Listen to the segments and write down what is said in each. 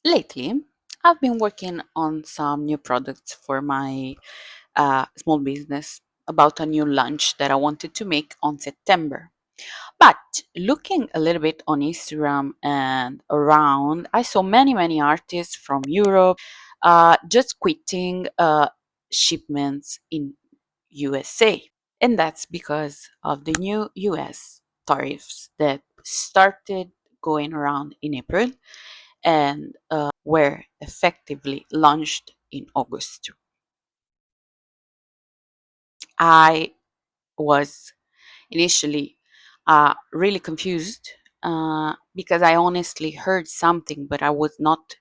Lately, I've been working on some new products for my small business about a new launch that I wanted to make on September. But looking a little bit on Instagram and around, I saw many artists from Europe just quitting shipments in USA. And that's because of the new US tariffs that started going around in April and were effectively launched in August. I was initially really confused because I honestly heard something, but I was not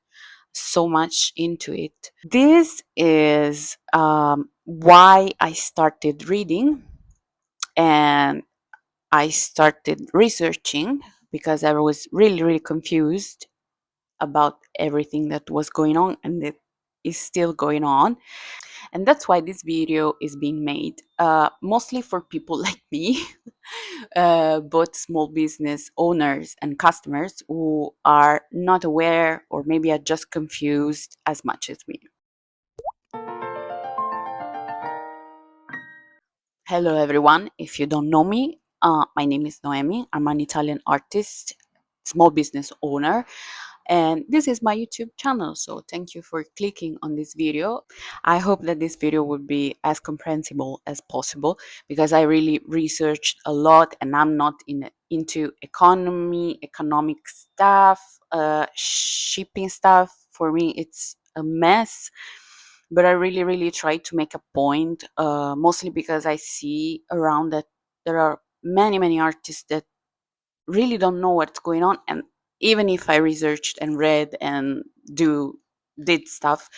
so much into it. This is why I started reading and I started researching because I was really confused about everything that was going on and that is still going on. And that's why this video is being made, mostly for people like me, both small business owners and customers who are not aware or maybe are just confused as much as me. Hello, everyone. If you don't know me, my name is Noemi. I'm an Italian artist, small business owner, and this is my YouTube channel. So thank you for clicking on this video. I hope that this video would be as comprehensible as possible because I really researched a lot and I'm not into economic stuff, shipping stuff. For me, it's a mess. But I really try to make a point, mostly because I see around that there are many artists that really don't know what's going on, and even if I researched and read and did stuff,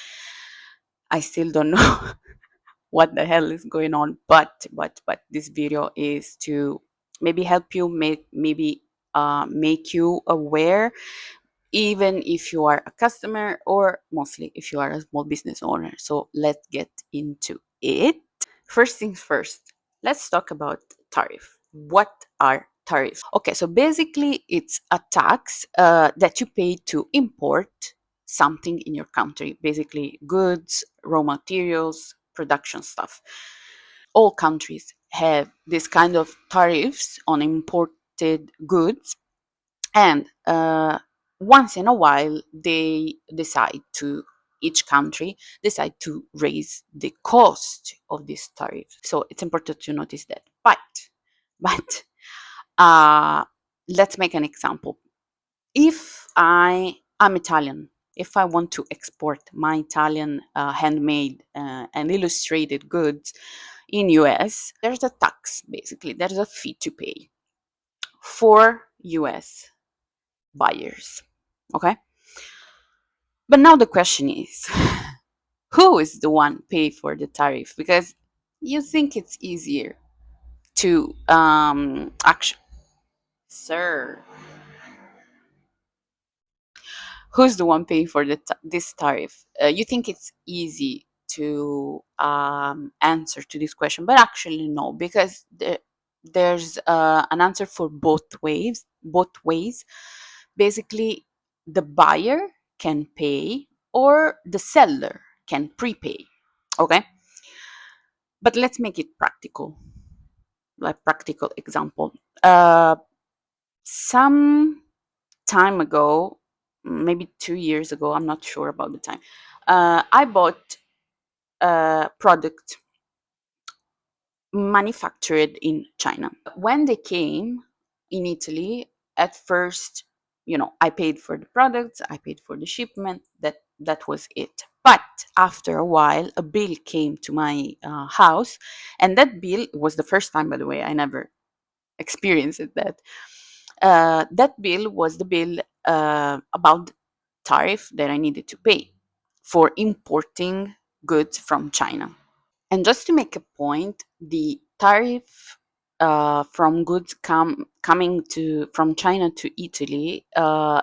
I still don't know what the hell is going on. But this video is to maybe help you, maybe make you aware, even if you are a customer or mostly if you are a small business owner. So let's get into it. First things first, let's talk about tariff. What are tariffs? Okay, so basically it's a tax that you pay to import something in your country, basically goods, raw materials, production stuff. All countries have this kind of tariffs on imported goods, and once in a while they decide to each country decide to raise the cost of this tariff. So it's important to notice that. But uh, let's make an example. If I'm Italian, if I want to export my Italian handmade and illustrated goods in US, there's a tax, basically there's a fee to pay for US buyers. Okay. But now the question is, who is the one pay for the tariff? Because you think it's easier to actually, sir, who's the one paying for this tariff? You think it's easy to answer to this question, but actually no, because there's an answer for both ways. Both ways, basically, the buyer can pay or the seller can prepay. Okay, but let's make it practical. Like practical example. Some time ago, maybe 2 years ago, I'm not sure about the time, I bought a product manufactured in China. When they came in Italy, at first, I paid for the products, I paid for the shipment, that was it. But after a while, a bill came to my house, and that bill was the first time, by the way, I never experienced that. That bill was the bill about tariff that I needed to pay for importing goods from China. And just to make a point, the tariff from goods coming from China to Italy,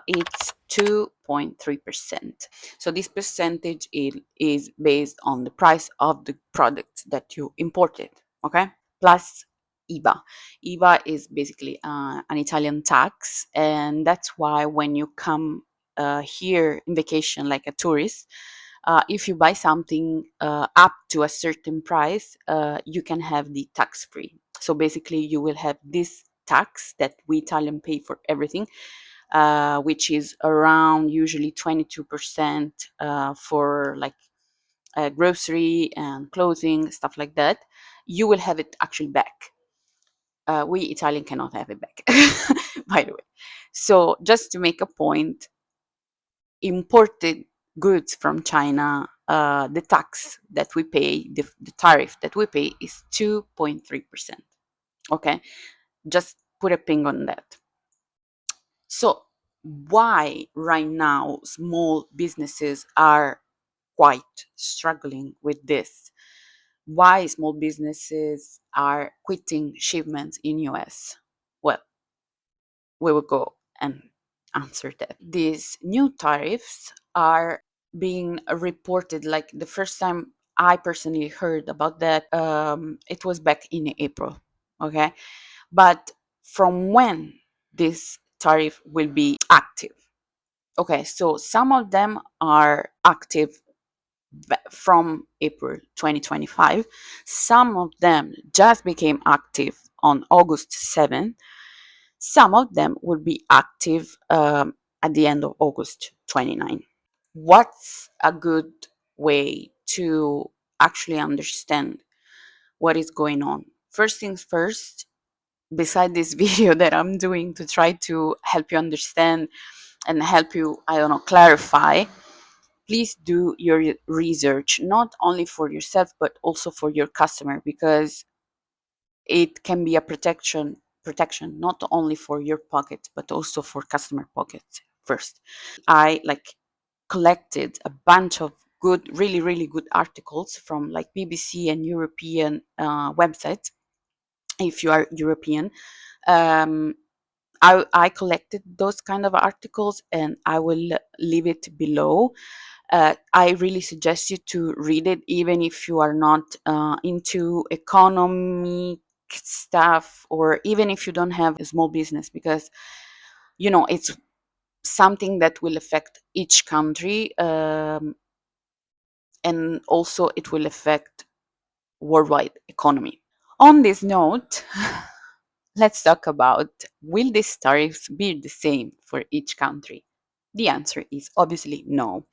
it's 2.3%. So this percentage is based on the price of the product that you imported, okay? Plus IVA. IVA is basically an Italian tax, and that's why when you come here in vacation like a tourist, if you buy something up to a certain price, you can have the tax free. So basically, you will have this tax that we Italian pay for everything, which is around usually 22% for like grocery and clothing, stuff like that. You will have it actually back. We Italian cannot have it back, by the way. So just to make a point, imported goods from China, the tax that we pay, the tariff that we pay is 2.3%. Okay, just put a ping on that. So, why right now small businesses are quite struggling with this? Why small businesses are quitting shipments in US? Well, we will go and answer that. These new tariffs are being reported, like the first time I personally heard about that, it was back in April. Okay, but from when this tariff will be active? Okay, so some of them are active from April 2025. Some of them just became active on August 7th. Some of them will be active at the end of August 29. What's a good way to actually understand what is going on? First things first, beside this video that I'm doing to try to help you understand and help you, I don't know, clarify, please do your research, not only for yourself, but also for your customer, because it can be a protection not only for your pocket, but also for customer pockets first. I like collected a bunch of good, really, really good articles from like BBC and European websites. If you are European, um, I collected those kind of articles and I will leave it below. I really suggest you to read it, even if you are not into economic stuff, or even if you don't have a small business, because you know it's something that will affect each country, and also it will affect worldwide economy. On this note, let's talk about, will these tariffs be the same for each country? The answer is obviously no.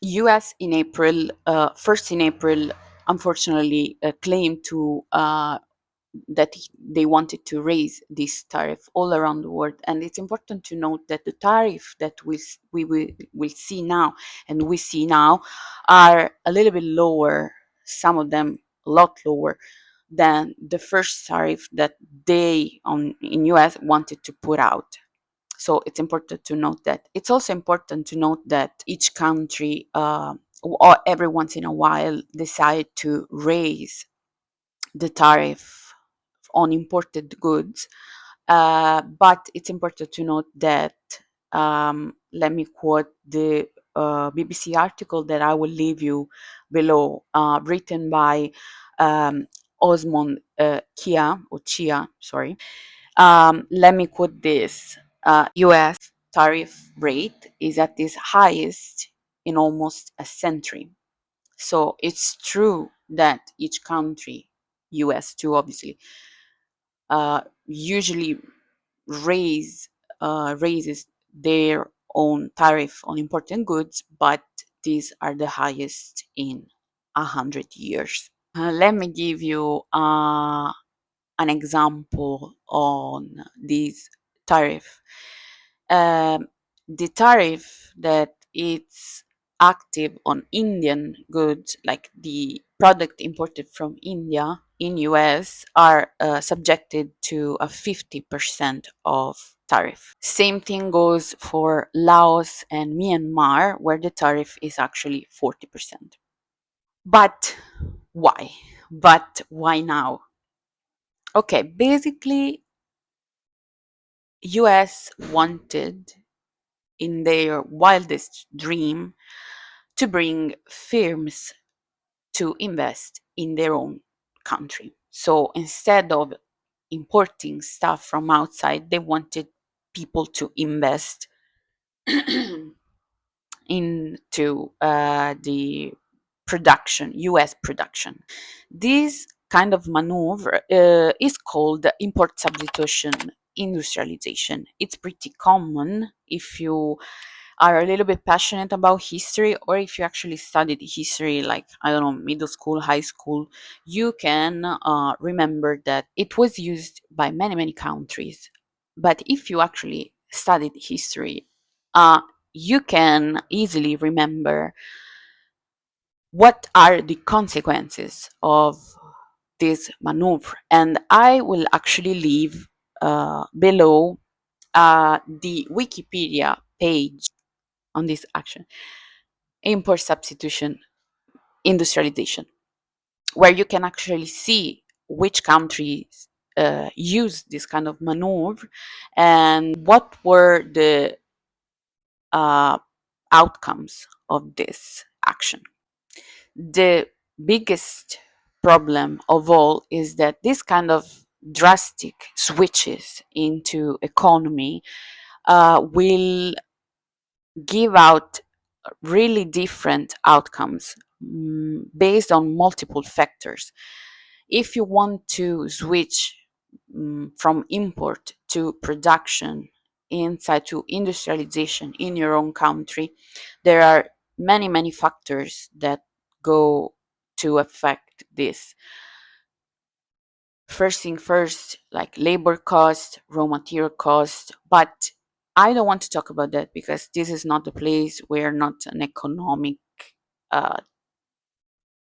US in April, first in April, unfortunately claimed to that they wanted to raise this tariff all around the world. And it's important to note that the tariff that we see now and we see now are a little bit lower, some of them a lot lower than the first tariff that they on in US wanted to put out. So it's important to note that. It's also important to note that each country, or every once in a while, decide to raise the tariff on imported goods. But it's important to note that, let me quote the BBC article that I will leave you below, written by Osmond Chia, sorry. Let me quote this. US tariff rate is at its highest in almost a century. So it's true that each country, US too, obviously, usually raise raises their own tariff on imported goods, but these are the highest in 100 years. Let me give you an example on this tariff. Um, the tariff that it's active on Indian goods, like the product imported from India in US, are subjected to a 50% of tariff. Same thing goes for Laos and Myanmar, where the tariff is actually 40%. But why? But why now? Okay, basically, US wanted, in their wildest dream, to bring firms to invest in their own country. So instead of importing stuff from outside, they wanted people to invest into the production, US production. This kind of maneuver is called import substitution industrialization. It's pretty common if you are a little bit passionate about history, or if you actually studied history, like, I don't know, middle school, high school, you can remember that it was used by many, many countries. But if you actually studied history, uh, you can easily remember what are the consequences of this maneuver. And I will actually leave below the Wikipedia page on this action, import substitution industrialization, where you can actually see which countries use this kind of maneuver and what were the uh, outcomes of this action. The biggest problem of all is that this kind of drastic switches into economy will give out really different outcomes based on multiple factors. If you want to switch from import to production, inside to industrialization in your own country, there are many, many factors that go to affect this. First thing first, like labor cost, raw material cost, but I don't want to talk about that because this is not the place. We're not an economic uh,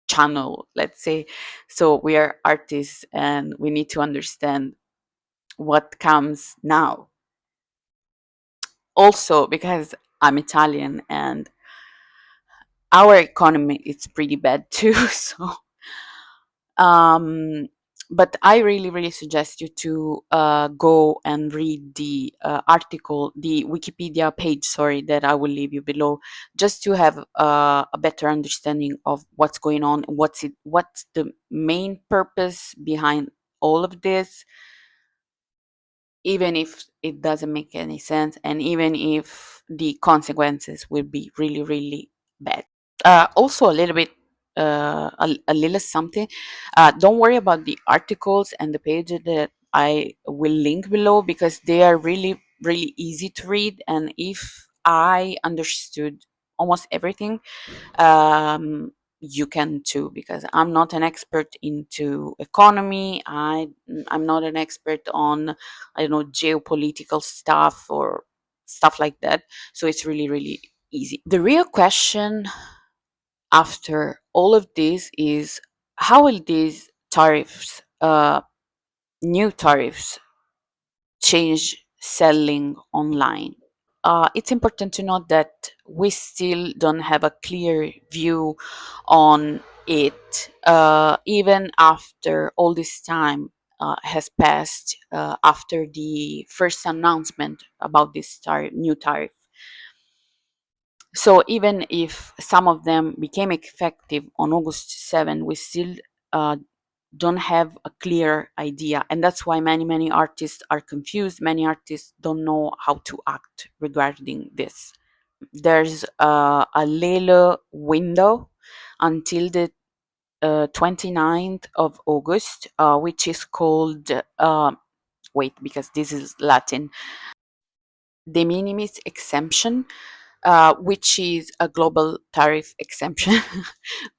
channel, let's say. So we are artists and we need to understand what comes now. Also, because I'm Italian and our economy is pretty bad too. So um but I really, really suggest you to go and read the article, the Wikipedia page, sorry, that I will leave you below, just to have a better understanding of what's going on, what's the main purpose behind all of this, even if it doesn't make any sense, and even if the consequences will be really, really bad. Also, a little bit, a little something. Don't worry about the articles and the page that I will link below because they are really, really easy to read. And if I understood almost everything, you can too, because I'm not an expert into economy. I'm not an expert on, I don't know, geopolitical stuff or stuff like that. So it's really, really easy. The real question after all of this is, how will these tariffs, new tariffs, change selling online? It's important to note that we still don't have a clear view on it, even after all this time has passed, after the first announcement about this new tariff. So even if some of them became effective on August 7, we still uh, don't have a clear idea. And that's why many, many artists are confused. Many artists don't know how to act regarding this. There's a little window until the 29th of August, which is called, wait, because this is Latin, de minimis exemption, which is a global tariff exemption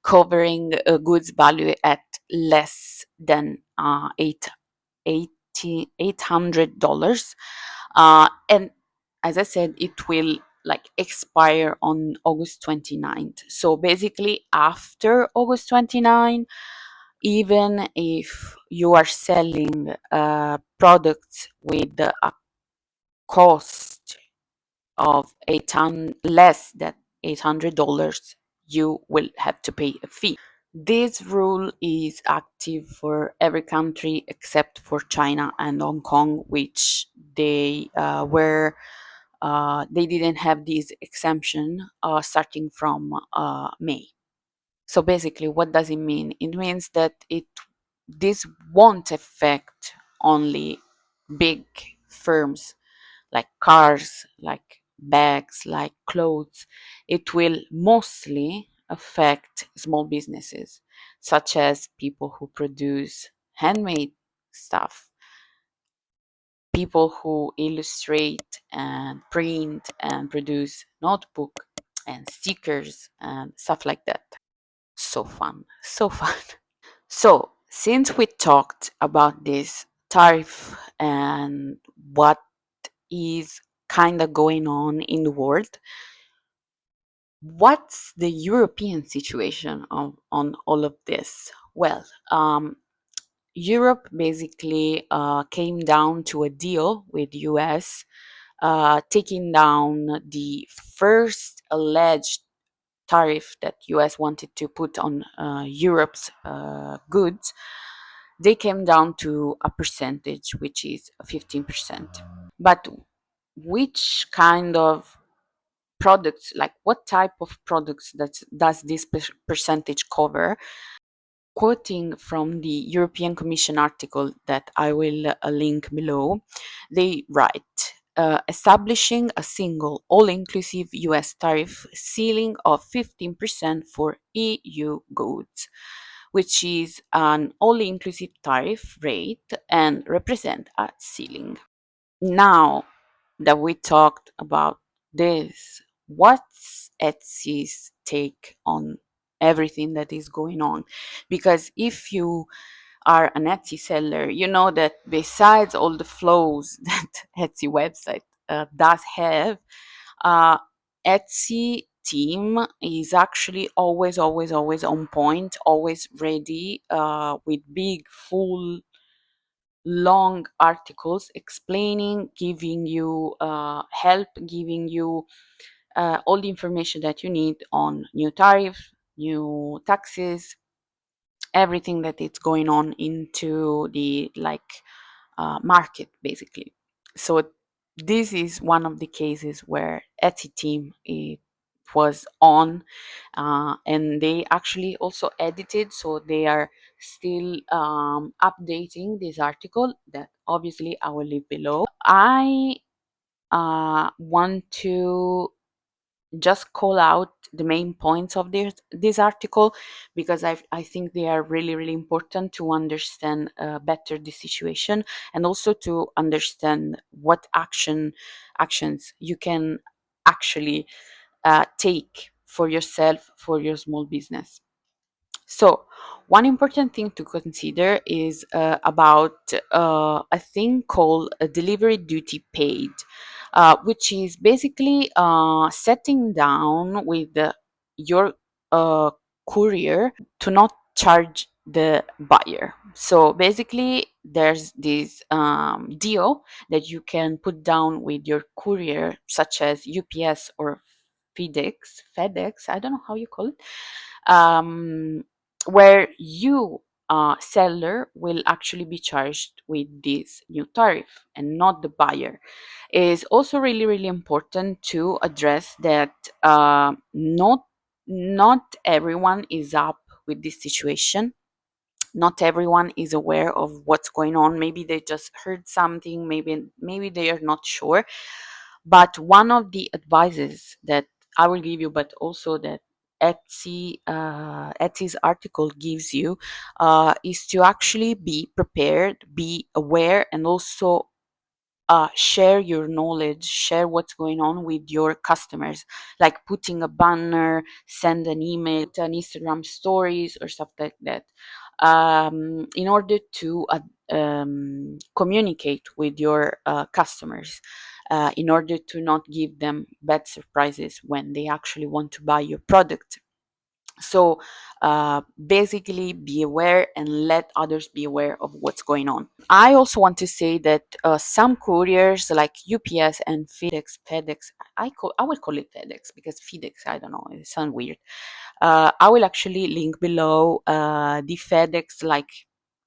covering goods valued at less than $800. And as I said, it will like expire on August 29th. So basically, after August 29, even if you are selling products with a cost of less than $800, you will have to pay a fee. This rule is active for every country except for China and Hong Kong, which they didn't have this exemption starting from May. So basically, what does it mean? It means that this won't affect only big firms like cars, like bags, like clothes, it will mostly affect small businesses, such as people who produce handmade stuff, people who illustrate and print and produce notebook and stickers and stuff like that. So fun, so fun. So, since we talked about this tariff and what is kind of going on in the world, what's the European situation on all of this? Well, Europe basically came down to a deal with US, taking down the first alleged tariff that US wanted to put on Europe's goods. They came down to a percentage, which is 15%. But which kind of products, like what type of products that does this percentage cover? Quoting from the European Commission article that I will link below, they write, establishing a single all-inclusive US tariff ceiling of 15% for EU goods, which is an all-inclusive tariff rate and represent a ceiling. Now that we talked about this, what's Etsy's take on everything that is going on? Because if you are an Etsy seller, you know that besides all the flows that Etsy website does have, uh, Etsy team is actually always on point, always ready with big, full, long articles explaining, giving you help, giving you all the information that you need on new tariff, new taxes, everything that is going on into the market basically. So this is one of the cases where Etsy team it was on, and they actually also edited, so they are still updating this article that obviously I will leave below. I want to just call out the main points of this article because I think they are really important to understand better the situation, and also to understand what actions you can actually take for yourself, for your small business. So, one important thing to consider is about a thing called a delivery duty paid, which is basically setting down with your uh, courier to not charge the buyer. So basically, there's this deal that you can put down with your courier, such as UPS or FedEx, I don't know how you call it, um, where you, seller, will actually be charged with this new tariff and not the buyer. Is also really important to address that not everyone is up with this situation. Not everyone is aware of what's going on. Maybe they just heard something, maybe they are not sure. But one of the advices that I will give you, but also that Etsy's article gives you, is to actually be prepared, be aware, and also share your knowledge, share what's going on with your customers, like putting a banner, send an email, an Instagram stories, or stuff like that, in order to communicate with your customers, in order to not give them bad surprises when they actually want to buy your product. So basically, be aware and let others be aware of what's going on. I also want to say that some couriers like UPS and FedEx, I will call it FedEx because FedEx, I don't know, it sounds weird. I will actually link below the FedEx, like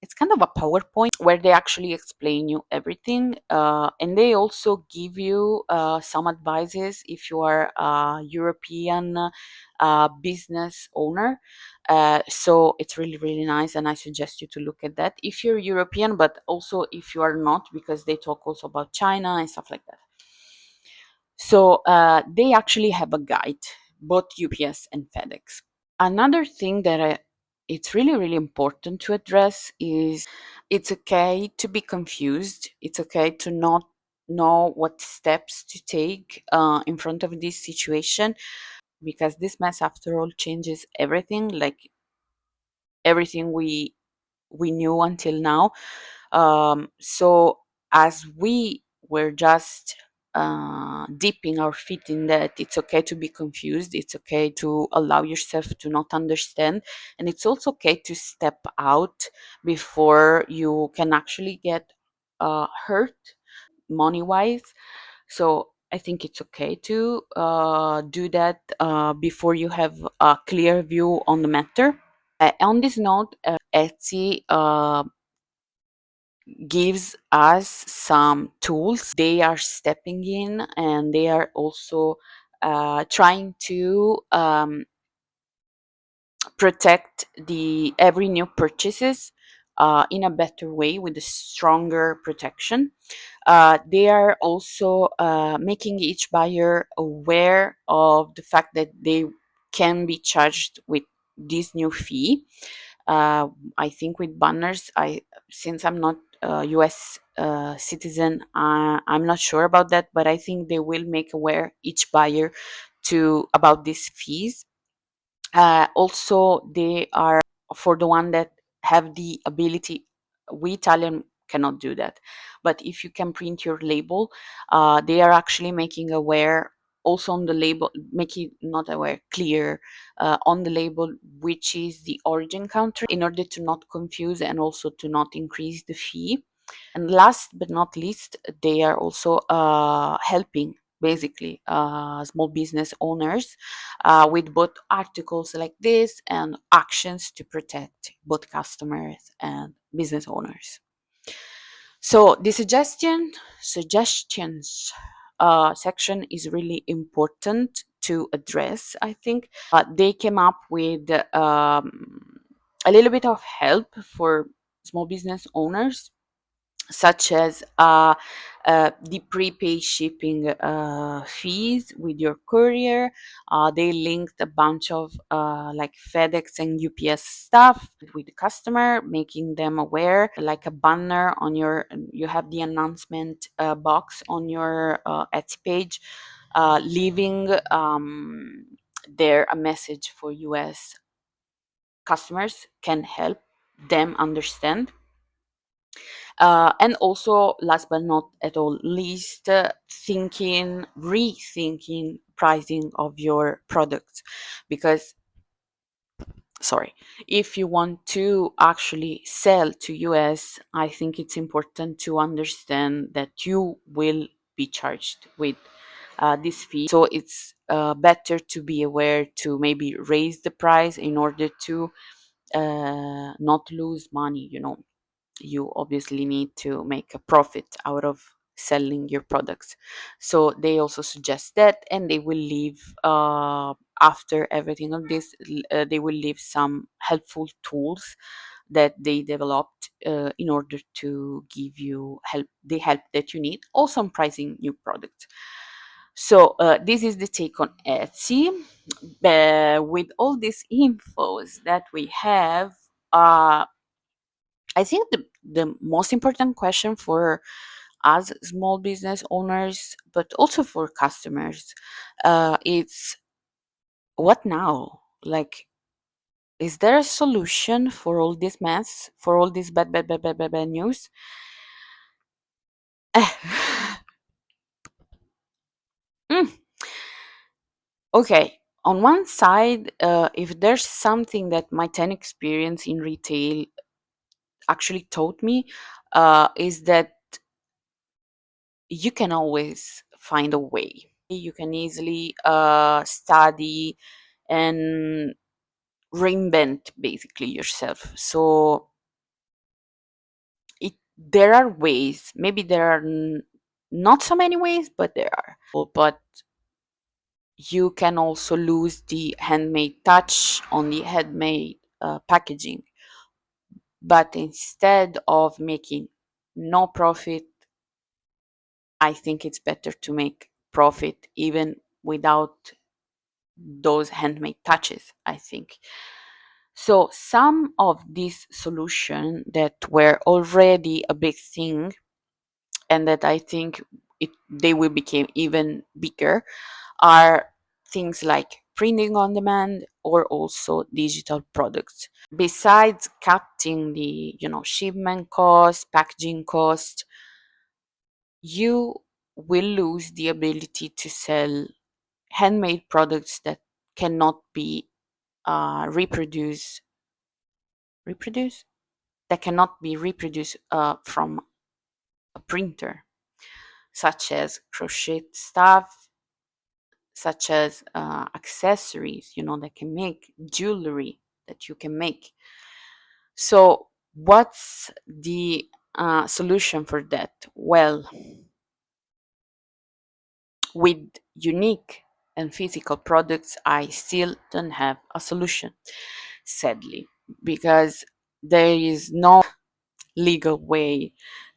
it's kind of a PowerPoint where they actually explain you everything, and they also give you some advices if you are a European business owner. So it's really nice, and I suggest you to look at that if you're European, but also if you are not, because they talk also about China and stuff like that. So they actually have a guide, both UPS and FedEx. Another thing that it's really, really important to address is it's okay to be confused. It's okay to not know what steps to take in front of this situation, because this mess, after all, changes everything, like everything we knew until now. So as we were just dipping our feet in that, it's okay to be confused. It's okay to allow yourself to not understand, and it's also okay to step out before you can actually get hurt money wise. So I think it's okay to do that before you have a clear view on the matter. On this note, Etsy gives us some tools. They are stepping in, and they are also trying to protect the every new purchases in a better way, with a stronger protection. They are also making each buyer aware of the fact that they can be charged with this new fee. uh, I think with banners, since I'm not a US citizen, I'm not sure about that, but I think they will make aware each buyer to about these fees. Also, they are for the one that have the ability. We Italian cannot do that, but if you can print your label, they are actually making aware also on the label, making not aware clear on the label which is the origin country, in order to not confuse and also to not increase the fee. And last but not least, they are also helping basically small business owners with both articles like this and actions to protect both customers and business owners. So the suggestions section is really important to address. I think they came up with a little bit of help for small business owners, such as the prepaid shipping fees with your courier. They linked a bunch of like FedEx and UPS stuff with the customer, making them aware, like a banner on your, you have the announcement box on your Etsy page, leaving there a message for US customers can help them understand. And also, last but not at all least, rethinking pricing of your products. Because, sorry, if you want to actually sell to US, I think it's important to understand that you will be charged with this fee. So it's better to be aware to maybe raise the price in order to not lose money. You obviously need to make a profit out of selling your products. So they also suggest that, and they will leave after everything of this, they will leave some helpful tools that they developed in order to give you help that you need, also on pricing new products. So this is the take on Etsy. With all these infos that we have, I think the most important question for us small business owners, but also for customers, it's what now? Like, is there a solution for all this mess, for all this bad news? Mm, okay. On one side, if there's something that my 10 experience in retail actually taught me, is that you can always find a way. You can easily study and reinvent basically yourself. So there are ways. Maybe there are not so many ways, but there are. But you can also lose the handmade touch on the handmade packaging. But instead of making no profit, I think it's better to make profit even without those handmade touches, I think. So some of these solutions that were already a big thing, and that I think they will become even bigger, are things like printing on demand or also digital products. Besides cutting the shipment cost, packaging cost, you will lose the ability to sell handmade products that cannot be reproduced that cannot be reproduced from a printer, such as crochet stuff, such as accessories, that can make jewelry that you can make. So, what's the solution for that? Well, with unique and physical products, I still don't have a solution, sadly, because there is no legal way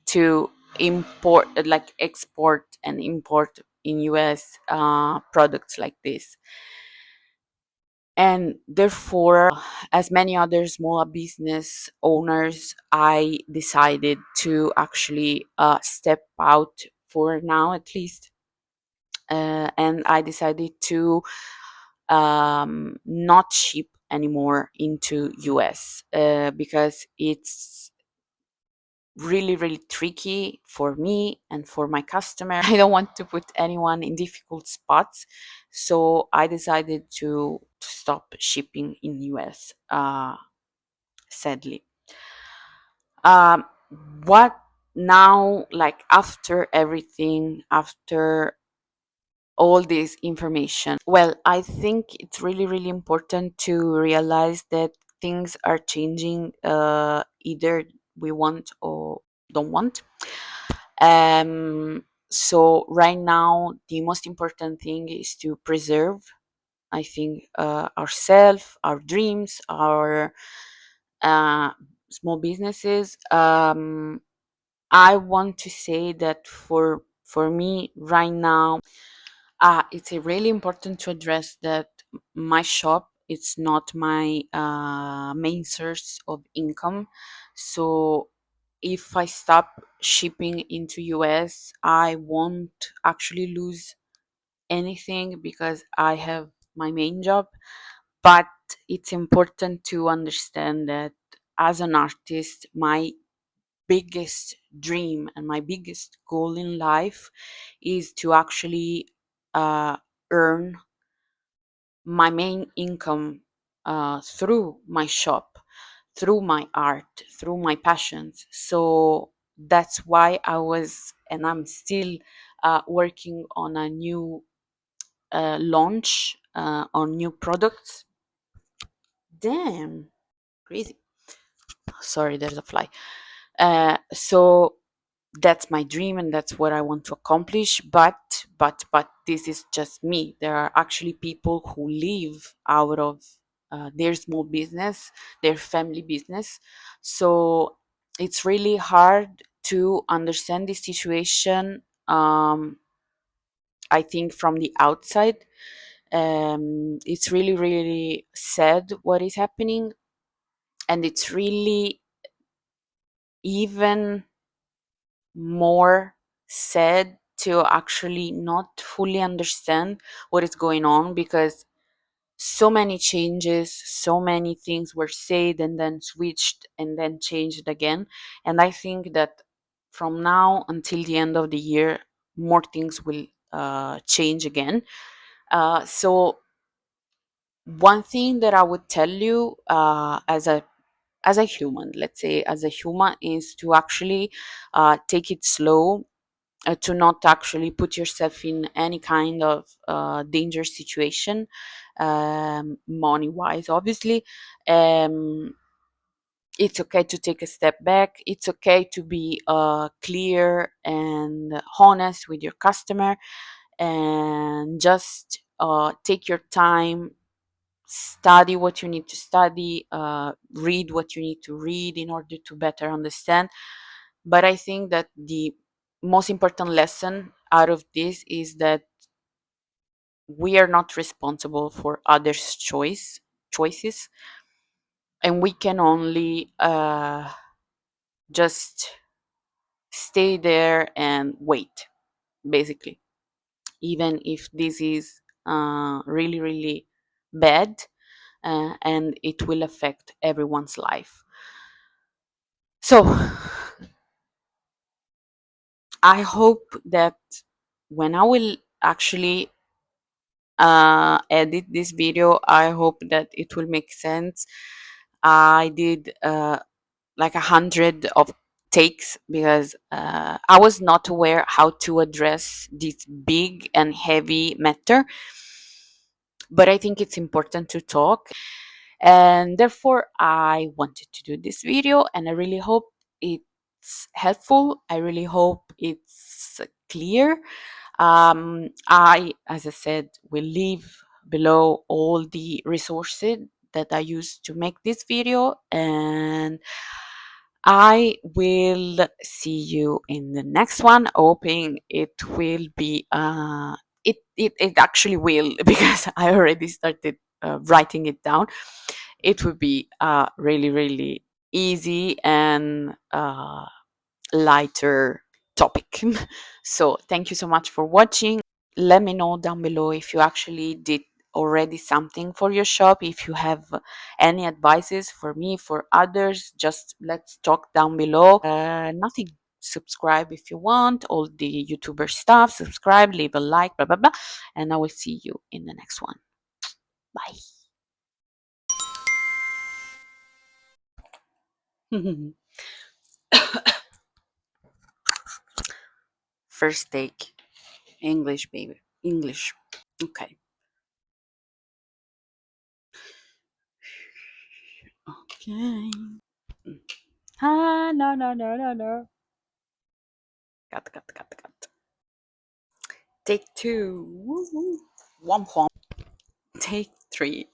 to import, like export and import in US products like this. And therefore, as many other small business owners, I decided to actually step out for now at least. And I decided to not ship anymore into US because it's really really tricky for me and for my customer. I don't want to put anyone in difficult spots, so I decided to stop shipping in US, sadly. um what now, like after everything, after all this information, well, I think it's really really important to realize that things are changing, either we want or don't want. So right now, the most important thing is to preserve, I think, ourselves, our dreams, our uh, small businesses. I want to say that for me right now, it's really important to address that my shop, it's not my main source of income. So if I stop shipping into US, I won't actually lose anything because I have my main job. But it's important to understand that as an artist, my biggest dream and my biggest goal in life is to actually uh, earn my main income through my shop, through my art, through my passions. So that's why I was, and I'm still working on a new launch on new products. Damn, crazy. Sorry, there's a fly. So that's my dream and that's what I want to accomplish. But this is just me. There are actually people who live out of their small business, their family business. So it's really hard to understand this situation. I think from the outside, it's really really sad what is happening, and it's really even more sad to actually not fully understand what is going on, because so many changes, so many things were said and then switched and then changed again. And I think that from now until the end of the year, more things will change again. So one thing that I would tell you, as a human, let's say as a human, is to actually take it slow, to not actually put yourself in any kind of dangerous situation, money wise, obviously. um, it's okay to take a step back. It's okay to be clear and honest with your customer, and just take your time, study what you need to study, read what you need to read in order to better understand. But I think that the most important lesson out of this is that we are not responsible for others' choices, and we can only just stay there and wait, basically, even if this is really, really bad, and it will affect everyone's life. So I hope that when I will actually edit this video, I hope that it will make sense. I did like 100 of takes because I was not aware how to address this big and heavy matter, but I think it's important to talk, and therefore I wanted to do this video, and I really hope it's helpful. I really hope it's clear. I, as I said, will leave below all the resources that I used to make this video, and I will see you in the next one, hoping it will be it actually will because I already started writing it down. It will be really, really easy and lighter topic. So thank you so much for watching. Let me know down below if you actually did already something for your shop. If you have any advices for me, for others, just let's talk down below. Nothing. Subscribe if you want all the YouTuber stuff. Subscribe, leave a like, blah blah blah, and I will see you in the next one. Bye. First take. English, baby. English. Okay. Okay. Ah, no, no, no, no, no. Cut, cut, cut, cut. Take two. Woo, woo. Womp womp. Take three.